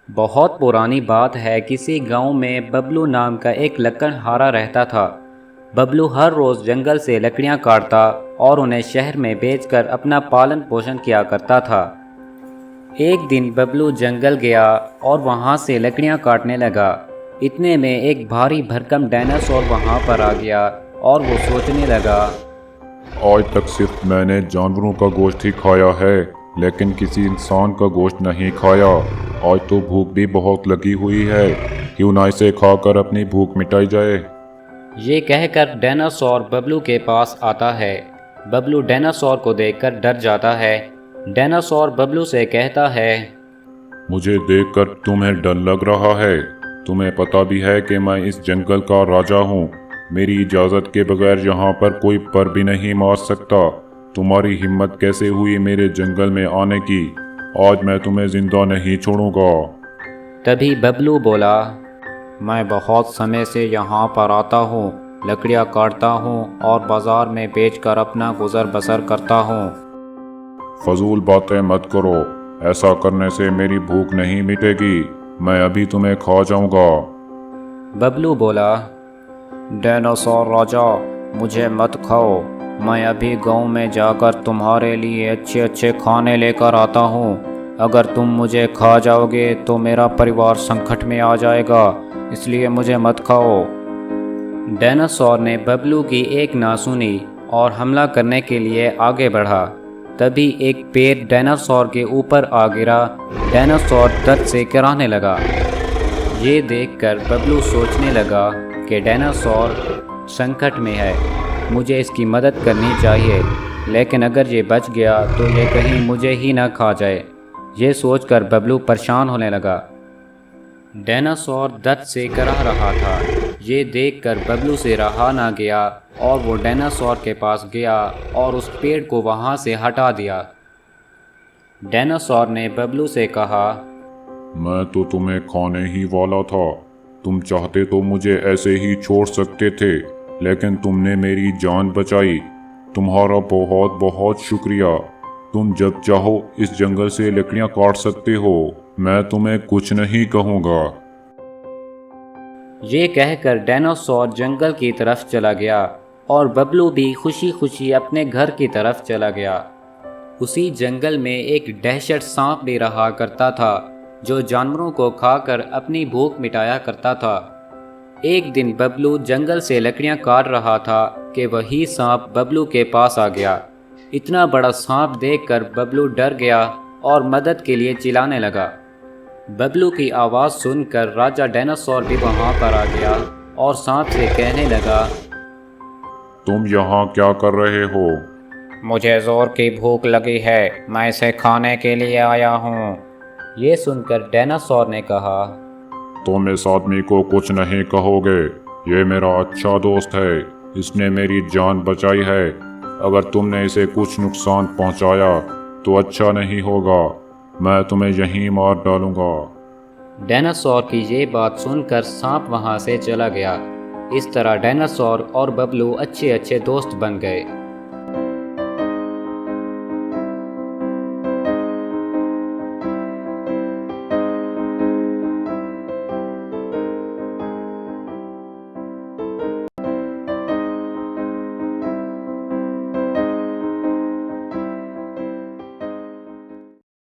बहुत पुरानी बात है। किसी गांव में बबलू नाम का एक लकड़हारा रहता था। बबलू हर रोज़ जंगल से लकड़ियां काटता और उन्हें शहर में बेचकर अपना पालन पोषण किया करता था। एक दिन बबलू जंगल गया और वहां से लकड़ियां काटने लगा। इतने में एक भारी भरकम डायनासोर वहां पर आ गया और वो सोचने लगा, आज तक सिर्फ मैंने जानवरों का गोश्त ही खाया है, लेकिन किसी इंसान का गोश्त नहीं खाया। आज तो भूख भी बहुत लगी हुई है, क्यों ना इसे खाकर अपनी भूख मिटाई जाए। ये कहकर डायनासोर बबलू के पास आता है। बबलू डायनासोर को देखकर डर जाता है। डायनासोर बबलू से कहता है, मुझे देखकर तुम्हें डर लग रहा है। तुम्हें पता भी है कि मैं इस जंगल का राजा हूँ। मेरी इजाज़त के बगैर यहाँ पर कोई पर भी नहीं मार सकता। तुम्हारी हिम्मत कैसे हुई मेरे जंगल में आने की? आज मैं तुम्हें जिंदा नहीं छोड़ूंगा। तभी बबलू बोला, मैं बहुत समय से यहाँ पर आता हूँ, लकड़ियाँ काटता हूँ और बाज़ार में बेचकर अपना गुज़र बसर करता हूँ। फजूल बातें मत करो, ऐसा करने से मेरी भूख नहीं मिटेगी। मैं अभी तुम्हें खा जाऊंगा। बबलू बोला, डायनासोर राजा, मुझे मत खाओ। मैं अभी गांव में जाकर तुम्हारे लिए अच्छे अच्छे खाने लेकर आता हूँ। अगर तुम मुझे खा जाओगे तो मेरा परिवार संकट में आ जाएगा, इसलिए मुझे मत खाओ। डायनासोर ने बबलू की एक ना सुनी और हमला करने के लिए आगे बढ़ा। तभी एक पेड़ डायनासोर के ऊपर आ गिरा। डायनासोर दर्द से कराहने लगा। ये देखकर बबलू सोचने लगा कि डायनासोर संकट में है, मुझे इसकी मदद करनी चाहिए। लेकिन अगर ये बच गया तो ये कहीं मुझे ही ना खा जाए। ये सोचकर बबलू परेशान होने लगा। डायनासोर दर्द से कराह रहा था। ये देखकर बबलू से रहा ना गया और वो डायनासोर के पास गया और उस पेड़ को वहाँ से हटा दिया। डायनासोर ने बबलू से कहा, मैं तो तुम्हें खाने ही वाला था। तुम चाहते तो मुझे ऐसे ही छोड़ सकते थे, लेकिन तुमने मेरी जान बचाई। तुम्हारा बहुत बहुत शुक्रिया। तुम जब चाहो इस जंगल से लकड़ियां काट सकते हो। मैं तुम्हें कुछ नहीं कहूँगा। ये कहकर डायनासोर जंगल की तरफ चला गया और बबलू भी खुशी खुशी अपने घर की तरफ चला गया। उसी जंगल में एक दहशत सांप भी रहा करता था, जो जानवरों को खाकर अपनी भूख मिटाया करता था। एक दिन बबलू जंगल से लकड़ियां काट रहा था कि वही सांप बबलू के पास आ गया। इतना बड़ा सांप देखकर बबलू डर गया और मदद के लिए चिल्लाने लगा। बबलू की आवाज़ सुनकर राजा डायनासोर भी वहां पर आ गया और सांप से कहने लगा, तुम यहाँ क्या कर रहे हो? मुझे जोर की भूख लगी है, मैं इसे खाने के लिए आया हूँ। ये सुनकर डायनासोर ने कहा, तुम इस आदमी को कुछ नहीं कहोगे। ये मेरा अच्छा दोस्त है, इसने मेरी जान बचाई है। अगर तुमने इसे कुछ नुकसान पहुंचाया तो अच्छा नहीं होगा। मैं तुम्हें यहीं मार डालूंगा। डायनासोर की ये बात सुनकर सांप वहां से चला गया। इस तरह डायनासोर और बबलू अच्छे अच्छे दोस्त बन गए।